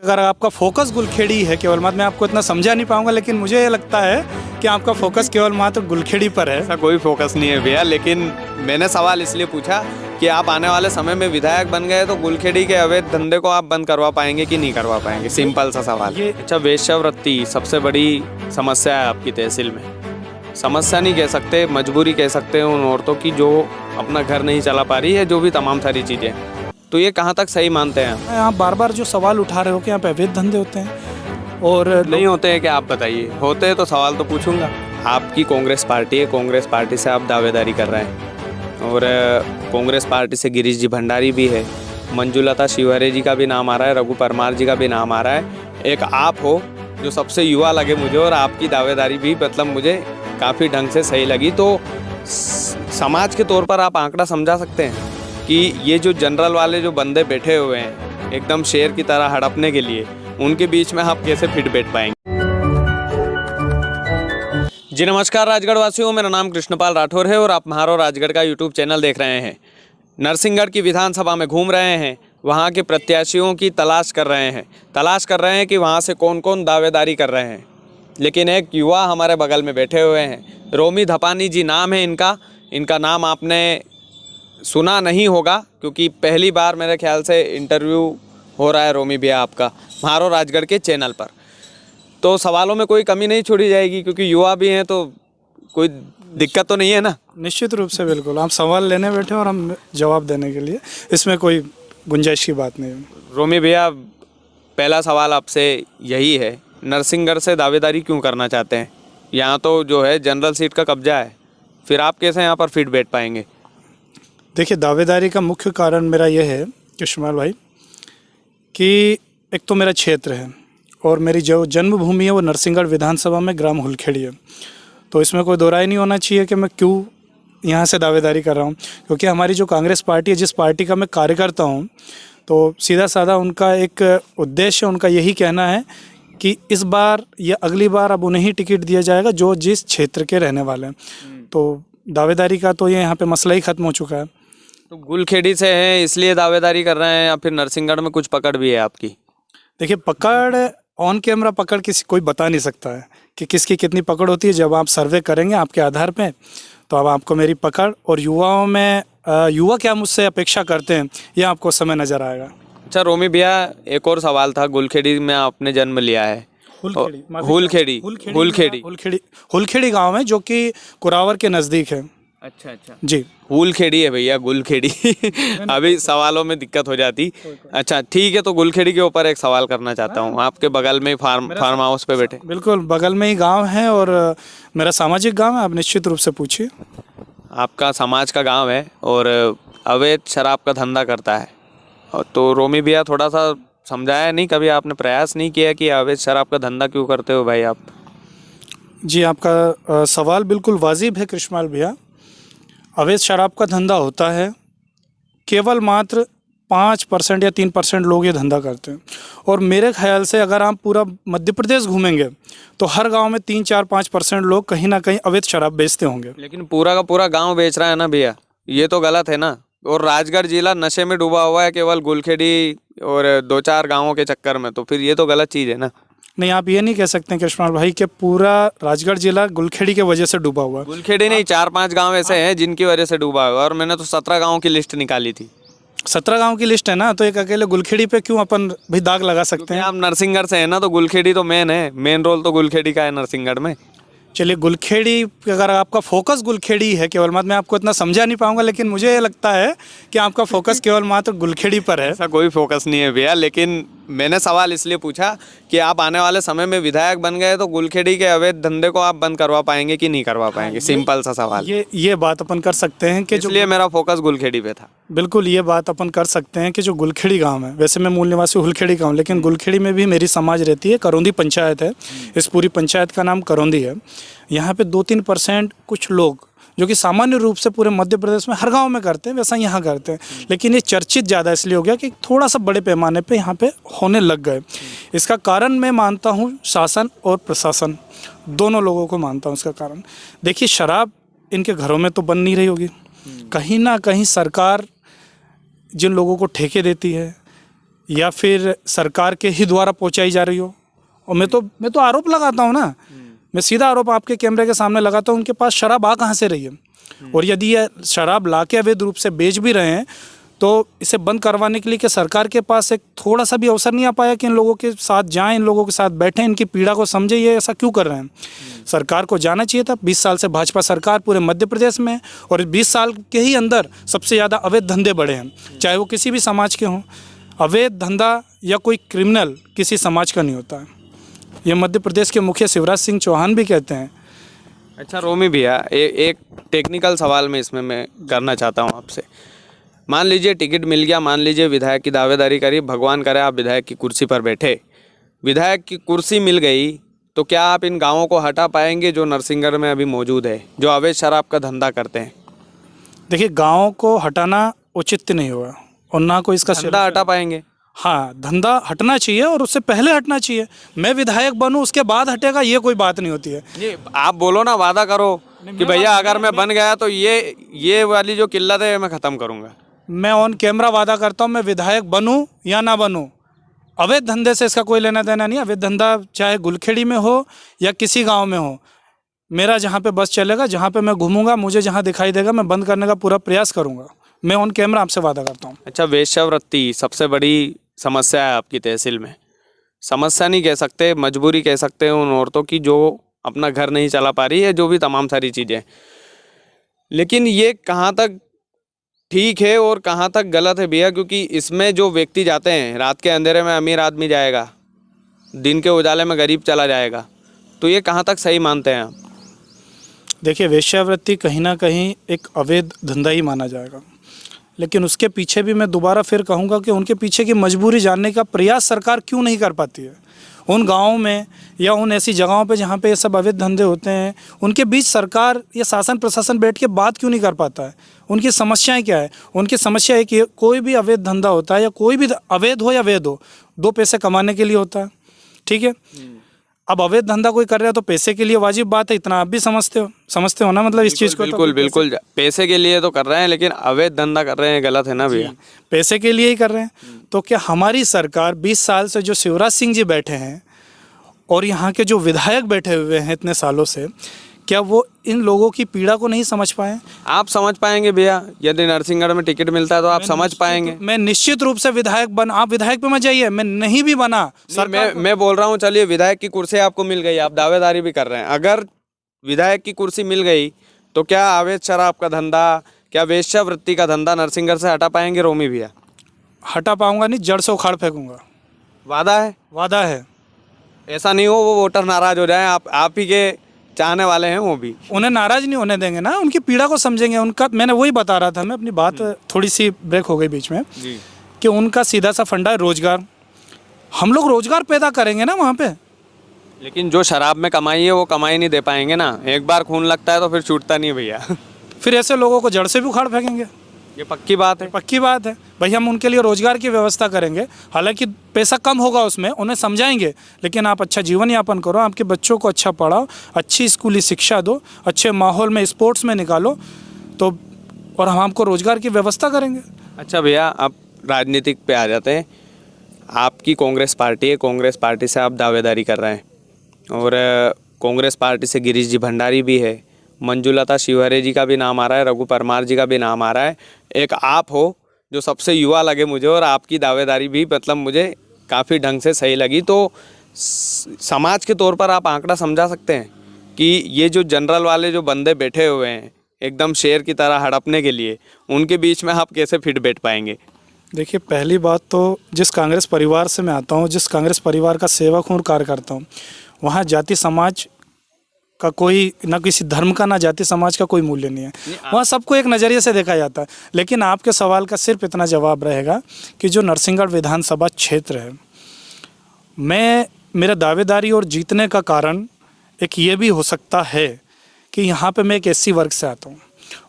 अगर आपका फोकस गुलखेड़ी है केवल मात्र, मैं आपको इतना समझा नहीं पाऊंगा, लेकिन मुझे ये लगता है कि आपका फोकस केवल मात्र गुलखेड़ी पर है। ऐसा कोई फोकस नहीं है भैया, लेकिन मैंने सवाल इसलिए पूछा कि आप आने वाले समय में विधायक बन गए तो गुलखेड़ी के अवैध धंधे को आप बंद करवा पाएंगे कि नहीं करवा पाएंगे। सिंपल सा सवाल। अच्छा, वेश्यावृत्ति सबसे बड़ी समस्या है आपकी तहसील में। समस्या नहीं कह सकते, मजबूरी कह सकते हैं उन औरतों की जो अपना घर नहीं चला पा रही है, जो भी तमाम सारी चीज़ें। तो ये कहाँ तक सही मानते हैं आप बार बार जो सवाल उठा रहे हो कि यहाँ पे अवैध धंधे होते हैं और नहीं होते हैं? क्या आप बताइए, होते हैं तो सवाल तो पूछूंगा। आपकी कांग्रेस पार्टी है, कांग्रेस पार्टी से आप दावेदारी कर रहे हैं और कांग्रेस पार्टी से गिरीश जी भंडारी भी है, मंजुलता शिवहरे जी का भी नाम आ रहा है, रघु परमार जी का भी नाम आ रहा है। एक आप हो जो सबसे युवा लगे मुझे, और आपकी दावेदारी भी मतलब मुझे काफ़ी ढंग से सही लगी। तो समाज के तौर पर आप आंकड़ा समझा सकते हैं कि ये जो जनरल वाले जो बंदे बैठे हुए हैं एकदम शेर की तरह हड़पने के लिए, उनके बीच में आप कैसे फिट बैठ पाएंगे? जी नमस्कार राजगढ़ वासियों, मेरा नाम कृष्णपाल राठौर है और आप म्हारो राजगढ़ का यूट्यूब चैनल देख रहे हैं। नरसिंहगढ़ की विधानसभा में घूम रहे हैं, वहाँ के प्रत्याशियों की तलाश कर रहे हैं कि वहाँ से कौन कौन दावेदारी कर रहे हैं। लेकिन एक युवा हमारे बगल में बैठे हुए हैं, रोमी धपानी जी नाम है इनका नाम आपने सुना नहीं होगा क्योंकि पहली बार मेरे ख्याल से इंटरव्यू हो रहा है रोमी भैया आपका म्हारो राजगढ़ के चैनल पर। तो सवालों में कोई कमी नहीं छोड़ी जाएगी क्योंकि युवा भी हैं, तो कोई दिक्कत तो नहीं है ना? निश्चित रूप से बिल्कुल, आप सवाल लेने बैठे और हम जवाब देने के लिए, इसमें कोई गुंजाइश की बात नहीं है। रोमी भैया, पहला सवाल आपसे यही है, नरसिंहगढ़ से दावेदारी क्यों करना चाहते हैं? यहाँ तो जो है जनरल सीट का कब्जा है, फिर आप कैसे यहाँ पर फिट बैठ पाएंगे? देखिए, दावेदारी का मुख्य कारण मेरा यह है कृष्णपाल भाई कि एक तो मेरा क्षेत्र है और मेरी जो जन्मभूमि है वो नरसिंहगढ़ विधानसभा में ग्राम हुलखेड़ी है। तो इसमें कोई दो राय नहीं होना चाहिए कि मैं क्यों यहाँ से दावेदारी कर रहा हूँ, क्योंकि हमारी जो कांग्रेस पार्टी है, जिस पार्टी का मैं कार्यकर्ता हूँ, तो सीधा साधा उनका एक उद्देश्य, उनका यही कहना है कि इस बार या अगली बार अब उन्हें ही टिकट दिया जाएगा जो जिस क्षेत्र के रहने वाले हैं। तो दावेदारी का तो ये यहाँ पे मसला ही ख़त्म हो चुका है। तो गुलखेड़ी से हैं इसलिए दावेदारी कर रहे हैं या फिर नरसिंहगढ़ में कुछ पकड़ भी है आपकी? देखिए, पकड़ ऑन कैमरा पकड़ कोई बता नहीं सकता है कि किसकी कितनी पकड़ होती है। जब आप सर्वे करेंगे आपके आधार पे, तो अब आपको मेरी पकड़ और युवाओं में युवा क्या मुझसे अपेक्षा करते हैं ये आपको समय नज़र आएगा। अच्छा रोमी भैया, एक और सवाल था। गुलखेड़ी में आपने जन्म लिया है, हुलखेड़ी गांव है जो कि कुरावर के नज़दीक है। अच्छा जी, हुलखेड़ी है भैया, गुलखेड़ी अभी सवालों में दिक्कत हो जाती। अच्छा ठीक है, तो गुलखेड़ी के ऊपर एक सवाल करना चाहता हूँ। आपके बगल में फार्म हाउस पे बैठे? बिल्कुल बगल में ही गांव है और मेरा सामाजिक गांव है। आप निश्चित रूप से पूछिए। आपका समाज का गांव है और अवैध शराब का धंधा करता है, तो रोमी भैया थोड़ा सा समझाया नहीं, कभी आपने प्रयास नहीं किया कि अवैध शराब का धंधा क्यों करते हो भाई आप? जी, आपका सवाल बिल्कुल वाजिब है कृष्णपाल भैया। अवैध शराब का धंधा होता है, केवल मात्र 5% या 3% लोग ये धंधा करते हैं। और मेरे ख्याल से अगर आप पूरा मध्य प्रदेश घूमेंगे तो हर गांव में 3-4-5% लोग कहीं ना कहीं अवैध शराब बेचते होंगे। लेकिन पूरा का पूरा गांव बेच रहा है ना भैया, ये तो गलत है ना। और राजगढ़ जिला नशे में डूबा हुआ है केवल गुलखेड़ी और 2-4 गाँवों के चक्कर में, तो फिर ये तो गलत चीज़ है ना। नहीं, आप ये नहीं कह सकते कृष्णपाल भाई कि पूरा राजगढ़ जिला गुलखेड़ी के वजह से डूबा हुआ है। गुलखेड़ी नहीं, 4-5 गांव ऐसे हैं जिनकी वजह से डूबा हुआ है, और मैंने तो 17 गांवों की लिस्ट निकाली थी। 17 गांव की लिस्ट है ना, तो एक अकेले गुलखेड़ी पे क्यों अपन भी दाग लगा सकते हैं? आप नरसिंहगढ़ से है ना, तो गुलखेड़ी तो मेन है, मेन रोल तो गुलखेड़ी का है नरसिंहगढ़ में। चलिए, गुलखेड़ी, अगर आपका फोकस गुलखेड़ी है केवल मात्र, मैं आपको इतना समझा नहीं पाऊंगा, लेकिन मुझे ये लगता है कि आपका फोकस केवल मात्र गुलखेड़ी पर है। ऐसा कोई फोकस नहीं है भैया, लेकिन मैंने सवाल इसलिए पूछा कि आप आने वाले समय में विधायक बन गए तो गुलखेड़ी के अवैध धंधे को आप बंद करवा पाएंगे कि नहीं करवा पाएंगे? सिंपल सा सवाल। ये बात अपन कर सकते हैं कि इसलिए मेरा फोकस गुलखेड़ी पे था। बिल्कुल, ये बात अपन कर सकते हैं कि जो गुलखेड़ी गांव है, वैसे मैं मूल निवासी हुलखेड़ी गांव, लेकिन गुलखेड़ी में भी मेरी समाज रहती है। करौंदी पंचायत है, इस पूरी पंचायत का नाम करौंदी है। यहाँ पे 2-3% कुछ लोग जो कि सामान्य रूप से पूरे मध्य प्रदेश में हर गांव में करते हैं, वैसा यहाँ करते हैं, लेकिन ये चर्चित ज़्यादा इसलिए हो गया कि थोड़ा सा बड़े पैमाने पे यहाँ पे होने लग गए। इसका कारण मैं मानता हूँ शासन और प्रशासन, दोनों लोगों को मानता हूँ इसका कारण। देखिए, शराब इनके घरों में तो बन नहीं रही होगी, कहीं ना कहीं सरकार जिन लोगों को ठेके देती है या फिर सरकार के ही द्वारा पहुंचाई जा रही हो। और मैं तो आरोप लगाता हूँ ना, मैं सीधा आरोप आपके कैमरे के सामने लगाता हूँ, उनके पास शराब आ कहाँ से रही है। और यदि ये शराब ला के अवैध रूप से बेच भी रहे हैं तो इसे बंद करवाने के लिए कि सरकार के पास एक थोड़ा सा भी अवसर नहीं आ पाया कि इन लोगों के साथ जाएं, इन लोगों के साथ बैठें, इनकी पीड़ा को समझे, ये ऐसा क्यों कर रहे हैं। सरकार को जाना चाहिए था। 20 साल से भाजपा सरकार पूरे मध्य प्रदेश में है और 20 साल के ही अंदर सबसे ज़्यादा अवैध धंधे बढ़े हैं, चाहे वो किसी भी समाज के हों। अवैध धंधा या कोई क्रिमिनल किसी समाज का नहीं होता है। ये मध्य प्रदेश के मुखिया शिवराज सिंह चौहान भी कहते हैं। अच्छा रोमी भैया, एक टेक्निकल सवाल में इसमें मैं करना चाहता हूँ आपसे। मान लीजिए टिकट मिल गया, मान लीजिए विधायक की दावेदारी करी, भगवान करे आप विधायक की कुर्सी पर बैठे, विधायक की कुर्सी मिल गई, तो क्या आप इन गांवों को हटा पाएंगे जो नरसिंहगढ़ में अभी मौजूद है, जो अवैध शराब का धंधा करते हैं? देखिए, गाँव को हटाना उचित नहीं होगा और ना कोई इसका धंधा हटा पाएंगे? हाँ, धंधा हटना चाहिए और उससे पहले हटना चाहिए। मैं विधायक बनूं उसके बाद हटेगा, ये कोई बात नहीं होती है। ये आप बोलो ना, वादा करो कि भैया अगर मैं बन गया तो ये वाली जो किल्लत है मैं ख़त्म करूँगा। मैं ऑन कैमरा वादा करता हूँ, मैं विधायक बनूं या ना बनूं, अवैध धंधे से इसका कोई लेना देना नहीं। अवैध धंधा चाहे गुलखेड़ी में हो या किसी गांव में हो, मेरा जहाँ पे बस चलेगा, जहाँ पे मैं घूमूंगा, मुझे जहाँ दिखाई देगा, मैं बंद करने का पूरा प्रयास करूँगा। मैं ऑन कैमरा आपसे वादा करता हूँ। अच्छा, वेश्यावृत्ति सबसे बड़ी समस्या है आपकी तहसील में। समस्या नहीं कह सकते, मजबूरी कह सकते हैं उन औरतों की जो अपना घर नहीं चला पा रही है, जो भी तमाम सारी चीज़ें। लेकिन ये कहाँ तक ठीक है और कहाँ तक गलत है भैया? क्योंकि इसमें जो व्यक्ति जाते हैं, रात के अंधेरे में अमीर आदमी जाएगा, दिन के उजाले में गरीब चला जाएगा, तो ये कहाँ तक सही मानते हैं आप? देखिए, वेश्यावृत्ति कहीं ना कहीं एक अवैध धंधा ही माना जाएगा, लेकिन उसके पीछे भी मैं दोबारा फिर कहूँगा कि उनके पीछे की मजबूरी जानने का प्रयास सरकार क्यों नहीं कर पाती है। उन गाँवों में या उन ऐसी जगहों पे जहाँ पे ये सब अवैध धंधे होते हैं, उनके बीच सरकार या शासन प्रशासन बैठ के बात क्यों नहीं कर पाता है। उनकी समस्याएं क्या है? उनकी समस्या है कि कोई भी अवैध धंधा होता है या कोई भी अवैध हो या वैध हो, 2 पैसे कमाने के लिए होता है, ठीक है। अब अवैध धंधा कोई कर रहा है तो पैसे के लिए, वाजिब बात है, इतना आप भी समझते हो ना, मतलब इस चीज़ को। बिल्कुल बिल्कुल, पैसे के लिए तो कर रहे हैं, लेकिन अवैध धंधा कर रहे हैं, गलत है ना भैया? पैसे के लिए ही कर रहे हैं। तो क्या हमारी सरकार 20 साल से जो शिवराज सिंह जी बैठे हैं और यहाँ के जो विधायक बैठे हुए हैं इतने सालों से, क्या वो इन लोगों की पीड़ा को नहीं समझ पाए? आप समझ पाएंगे भैया, यदि नरसिंहगढ़ में टिकट मिलता है तो आप समझ पाएंगे। मैं निश्चित रूप से विधायक आप विधायक पे मत जाइए, मैं नहीं भी बना सर, मैं बोल रहा हूँ, चलिए विधायक की कुर्सी आपको मिल गई, आप दावेदारी भी कर रहे हैं, अगर विधायक की कुर्सी मिल गई तो क्या अवैध शराब का धंधा, क्या वेश्यावृत्ति का धंधा नरसिंहगढ़ से हटा पाएंगे रोमी भैया? हटा पाऊंगा नहीं, जड़ से उखाड़ फेंकूंगा। वादा है? वादा है। ऐसा नहीं हो वो वोटर नाराज हो जाए, आप ही के चाहने वाले हैं वो भी। उन्हें नाराज नहीं होने देंगे ना, उनकी पीड़ा को समझेंगे। उनका, मैंने वही बता रहा था, मैं अपनी बात थोड़ी सी ब्रेक हो गई बीच में जी, कि उनका सीधा सा फंडा है रोजगार। हम लोग रोजगार पैदा करेंगे ना वहाँ पे। लेकिन जो शराब में कमाई है वो कमाई नहीं दे पाएंगे ना, एक बार खून लगता है तो फिर छूटता नहीं भैया। फिर ऐसे लोगों को जड़ से भी उखाड़ फेंकेंगे। ये पक्की बात है। पक्की बात है भाई, हम उनके लिए रोजगार की व्यवस्था करेंगे। हालांकि पैसा कम होगा उसमें, उन्हें समझाएंगे, लेकिन आप अच्छा जीवन यापन करो, आपके बच्चों को अच्छा पढ़ाओ, अच्छी स्कूली शिक्षा दो, अच्छे माहौल में स्पोर्ट्स में निकालो, तो और हम आपको रोजगार की व्यवस्था करेंगे। अच्छा भैया, अब राजनीतिक पे आ जाते हैं। आपकी कांग्रेस पार्टी है, कांग्रेस पार्टी से आप दावेदारी कर रहे हैं और कांग्रेस पार्टी से गिरीश जी भंडारी भी है, मंजुलता शिवहरे जी का भी नाम आ रहा है, रघु परमार जी का भी नाम आ रहा है, एक आप हो जो सबसे युवा लगे मुझे, और आपकी दावेदारी भी मतलब मुझे काफ़ी ढंग से सही लगी। तो समाज के तौर पर आप आंकड़ा समझा सकते हैं कि ये जो जनरल वाले जो बंदे बैठे हुए हैं एकदम शेर की तरह हड़पने के लिए, उनके बीच में आप कैसे फिट बैठ पाएंगे? देखिए, पहली बात तो जिस कांग्रेस परिवार से मैं आता हूँ, जिस कांग्रेस परिवार का सेवक हूँ और कार्य करता हूँ, वहाँ जाति समाज का कोई, ना किसी धर्म का ना जाति समाज का कोई मूल्य नहीं है। वहाँ सबको एक नज़रिए से देखा जाता है। लेकिन आपके सवाल का सिर्फ इतना जवाब रहेगा कि जो नरसिंहगढ़ विधानसभा क्षेत्र है, मेरा दावेदारी और जीतने का कारण एक ये भी हो सकता है कि यहाँ पे मैं एक एससी वर्ग से आता हूँ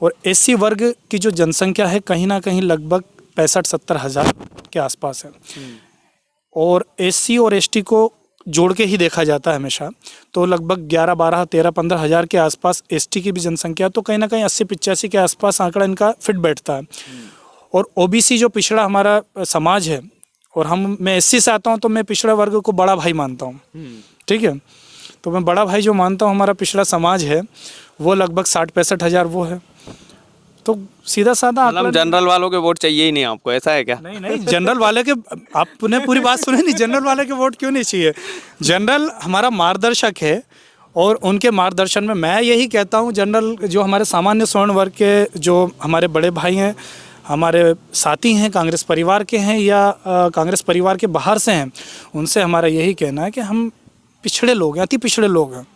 और एससी वर्ग की जो जनसंख्या है कहीं ना कहीं लगभग 65-70 हज़ार के आसपास है और एससी और एसटी को जोड़ के ही देखा जाता है हमेशा, तो लगभग 11, 12, 13, 15 हज़ार के आसपास एसटी की भी जनसंख्या, तो कहीं ना कहीं 80-85 के आसपास आंकड़ा इनका फिट बैठता है। और ओबीसी जो पिछड़ा हमारा समाज है, और मैं एससी से आता हूँ तो मैं पिछड़ा वर्ग को बड़ा भाई मानता हूँ, ठीक है। तो मैं बड़ा भाई जो मानता हूँ, हमारा पिछड़ा समाज है वो लगभग 60-65 हज़ार वो है। तो सीधा साधा मतलब जनरल वालों के वोट चाहिए ही नहीं आपको, ऐसा है क्या? नहीं नहीं, जनरल वाले के, आपने पूरी बात सुनी नहीं, जनरल वाले के वोट क्यों नहीं चाहिए? जनरल हमारा मार्गदर्शक है और उनके मार्गदर्शन में मैं यही कहता हूँ, जनरल जो हमारे सामान्य स्वर्ण वर्ग के जो हमारे बड़े भाई हैं, हमारे साथी हैं, कांग्रेस परिवार के हैं या कांग्रेस परिवार के बाहर से हैं, उनसे हमारा यही कहना है कि हम पिछड़े लोग हैं, अति पिछड़े लोग हैं,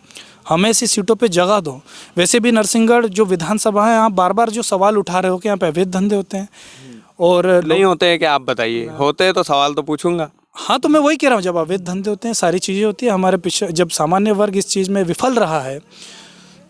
हमें ऐसी सीटों पे जगह दो। वैसे भी नरसिंहगढ़ जो विधानसभा है, आप बार बार जो सवाल उठा रहे हो कि यहाँ पे अवैध धंधे होते हैं और नहीं होते हैं क्या? आप बताइए। होते हैं तो सवाल तो पूछूंगा। हाँ, तो मैं वही कह रहा हूँ, जब अवैध धंधे होते हैं, सारी चीज़ें होती है, हमारे पीछे जब सामान्य वर्ग इस चीज़ में विफल रहा है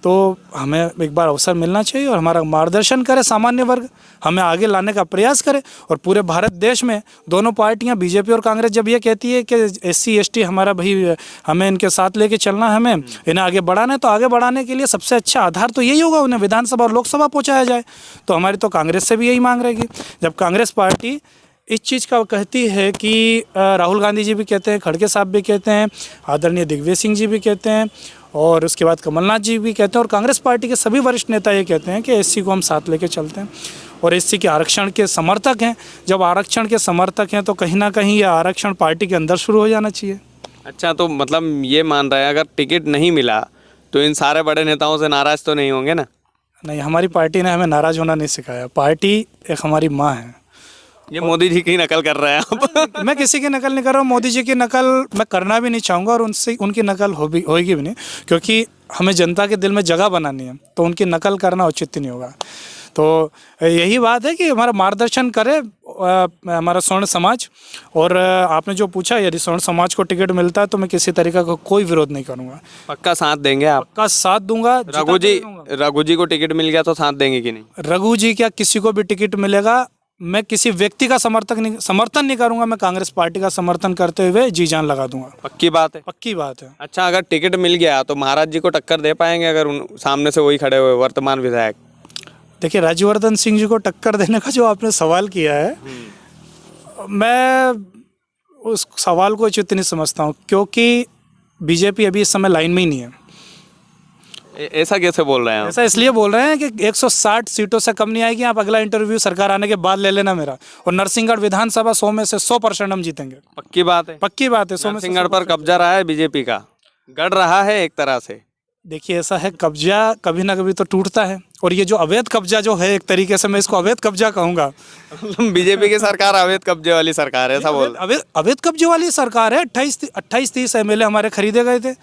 तो हमें एक बार अवसर मिलना चाहिए और हमारा मार्गदर्शन करे सामान्य वर्ग, हमें आगे लाने का प्रयास करे। और पूरे भारत देश में दोनों पार्टियां, बीजेपी और कांग्रेस, जब ये कहती है कि एससी एसटी हमारा भाई, हमें इनके साथ लेके चलना है, हमें इन्हें आगे बढ़ाना है, तो आगे बढ़ाने के लिए सबसे अच्छा आधार तो यही होगा, उन्हें विधानसभा और लोकसभा पहुँचाया जाए। तो हमारी तो कांग्रेस से भी यही मांग रहेगी। जब कांग्रेस पार्टी इस चीज़ का कहती है कि राहुल गांधी जी भी कहते हैं, खड़गे साहब भी कहते हैं, आदरणीय दिग्विजय सिंह जी भी कहते हैं और उसके बाद कमलनाथ जी भी कहते हैं और कांग्रेस पार्टी के सभी वरिष्ठ नेता ये कहते हैं कि एससी को हम साथ लेके चलते हैं और एससी के आरक्षण के समर्थक हैं। जब आरक्षण के समर्थक हैं तो कहीं ना कहीं ये आरक्षण पार्टी के अंदर शुरू हो जाना चाहिए। अच्छा, तो मतलब ये मान रहे हैं अगर टिकट नहीं मिला तो इन सारे बड़े नेताओं से नाराज़ तो नहीं होंगे ना? नहीं, हमारी पार्टी ने हमें नाराज़ होना नहीं सिखाया। पार्टी एक हमारी माँ है। ये मोदी जी की नकल कर रहे हैं आप। मैं किसी की नकल नहीं कर रहा हूँ, मोदी जी की नकल मैं करना भी नहीं चाहूँगा और उनकी नकल होगी भी नहीं, क्योंकि हमें जनता के दिल में जगह बनानी है, तो उनकी नकल करना उचित नहीं होगा। तो यही बात है कि हमारा मार्गदर्शन करे हमारा स्वर्ण समाज। और आपने जो पूछा, यदि स्वर्ण समाज को टिकट मिलता है तो मैं किसी तरीके का कोई विरोध नहीं करूँगा। पक्का साथ देंगे आप? पक्का साथ दूंगा। रघु जी को टिकट मिल गया तो साथ देंगे कि नहीं? रघु जी क्या, किसी को भी टिकट मिलेगा, मैं किसी व्यक्ति का समर्थन नहीं करूंगा, मैं कांग्रेस पार्टी का समर्थन करते हुए जी जान लगा दूंगा। पक्की बात है? पक्की बात है। अच्छा, अगर टिकट मिल गया तो महाराज जी को टक्कर दे पाएंगे अगर सामने से वही खड़े हुए वर्तमान विधायक? देखिए, राज्यवर्धन सिंह जी को टक्कर देने का जो आपने सवाल किया है, मैं उस सवाल को उचित नहीं समझता हूँ, क्योंकि बीजेपी अभी इस समय लाइन में ही नहीं है। ऐसा कैसे बोल रहे हैं आप? ऐसा इसलिए बोल रहे हैं कि 160 सीटों से कम नहीं आएगी। आप अगला इंटरव्यू सरकार आने के बाद ले लेना मेरा। और नरसिंहगढ़ विधानसभा 100 में से 100% हम जीतेंगे। पक्की बात है? पक्की बात है। 100 में से नरसिंहगढ़ पर कब्जा रहा है बीजेपी का, गढ़ रहा है एक तरह से। देखिए, ऐसा है, कब्जा कभी ना कभी तो टूटता है, और ये जो अवैध कब्जा जो है, एक तरीके से मैं इसको अवैध कब्जा कहूँगा। बीजेपी की सरकार अवैध कब्जे वाली सरकार है, ऐसा बोल? अवैध कब्जे वाली सरकार है। 28-30 MLA हमारे खरीदे गए थे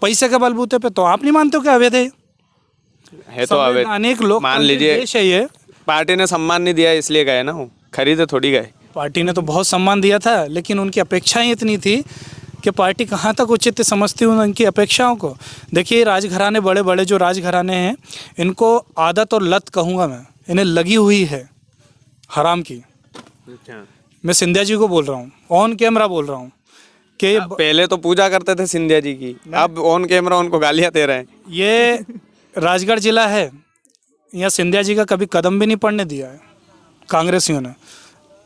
पैसे के बलबूते पे, तो आप नहीं मानते हो कि अवैध है तो अवैध? अनेक लोग, मान लीजिए देश है ये। पार्टी ने सम्मान नहीं दिया इसलिए गए ना, खरीदे थोड़ी गए। पार्टी ने तो बहुत सम्मान दिया था, लेकिन उनकी अपेक्षाएं इतनी थी कि पार्टी कहाँ तक उचित समझती हूँ उनकी अपेक्षाओं को। देखिए, राजघराने, बड़े बड़े जो राजघराने हैं, इनको आदत और लत कहूँगा मैं, इन्हें लगी हुई है हराम की। अच्छा, मैं सिंधिया जी को बोल रहा हूँ, ऑन कैमरा बोल रहा हूँ कि पहले तो पूजा करते थे सिंधिया जी की, अब ऑन कैमरा उनको गालियाँ दे रहे हैं। ये राजगढ़ जिला है, यहाँ सिंधिया जी का कभी कदम भी नहीं पड़ने दिया है कांग्रेसियों ने।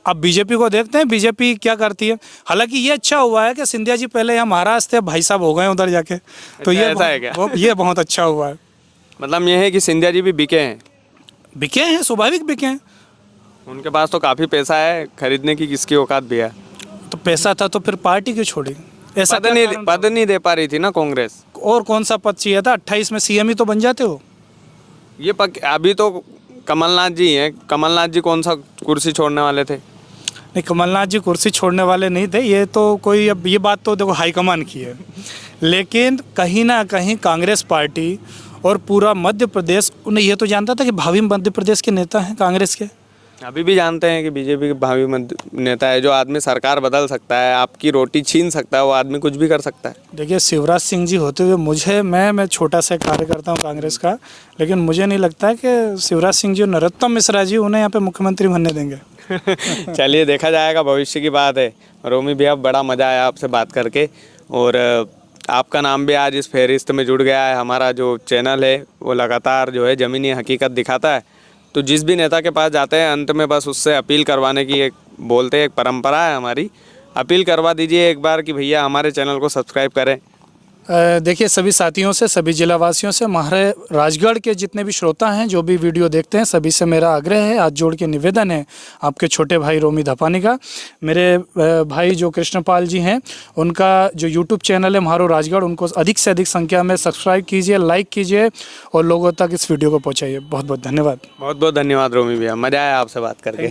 अब बीजेपी को देखते हैं, बीजेपी क्या करती है। हालांकि ये अच्छा हुआ है कि सिंधिया जी पहले यहाँ महाराष्ट्र थे, भाई साहब हो गए उधर जाके, तो ये ऐसा है क्या? ये बहुत अच्छा हुआ है। मतलब ये है कि सिंधिया जी भी बिके हैं? बिके हैं, स्वाभाविक बिके हैं। उनके पास तो काफ़ी पैसा है, खरीदने की किसकी औकात भी है? तो पैसा था तो फिर पार्टी क्यों छोड़ी? ऐसा पद नहीं दे पा रही थी ना कांग्रेस। और कौन सा पद चाहिए था? 28 में CM ही तो बन जाते हो। ये अभी तो कमलनाथ जी हैं, कमलनाथ जी कौन सा कुर्सी छोड़ने वाले थे? नहीं, कमलनाथ जी कुर्सी छोड़ने वाले नहीं थे, ये तो कोई, अब ये बात तो देखो हाईकमान की है, लेकिन कहीं ना कहीं कांग्रेस पार्टी और पूरा मध्य प्रदेश उन्हें ये तो जानता था कि भावी मध्य प्रदेश के नेता हैं कांग्रेस के। अभी भी जानते हैं कि बीजेपी के भावी नेता है। जो आदमी सरकार बदल सकता है, आपकी रोटी छीन सकता है, वो आदमी कुछ भी कर सकता है। देखिए, शिवराज सिंह जी होते हुए मैं छोटा सा कार्यकर्ता हूँ कांग्रेस का, लेकिन मुझे नहीं लगता है कि शिवराज सिंह जी, नरोत्तम मिश्रा जी उन्हें यहाँ पे मुख्यमंत्री बनने देंगे। चलिए, देखा जाएगा, भविष्य की बात है। रोमी भैया, बड़ा मज़ा आया आपसे बात करके, और आपका नाम भी आज इस फहरिस्त में जुड़ गया है। हमारा जो चैनल है वो लगातार जो है ज़मीनी हकीकत दिखाता है, तो जिस भी नेता के पास जाते हैं अंत में बस उससे अपील करवाने की एक बोलते हैं, एक परंपरा है हमारी अपील करवा दीजिए एक बार कि भैया हमारे चैनल को सब्सक्राइब करें। देखिए, सभी साथियों से, सभी जिलावासियों से, हमारे राजगढ़ के जितने भी श्रोता हैं, जो भी वीडियो देखते हैं, सभी से मेरा आग्रह है, हाथ जोड़ के निवेदन है आपके छोटे भाई रोमी धपानी का, मेरे भाई जो कृष्णपाल जी हैं, उनका जो यूट्यूब चैनल है म्हारो राजगढ़, उनको अधिक से अधिक संख्या में सब्सक्राइब कीजिए, लाइक कीजिए और लोगों तक इस वीडियो को पहुँचाइए। बहुत बहुत धन्यवाद। बहुत बहुत धन्यवाद रोमी भैया, मज़ा आया आपसे बात करके।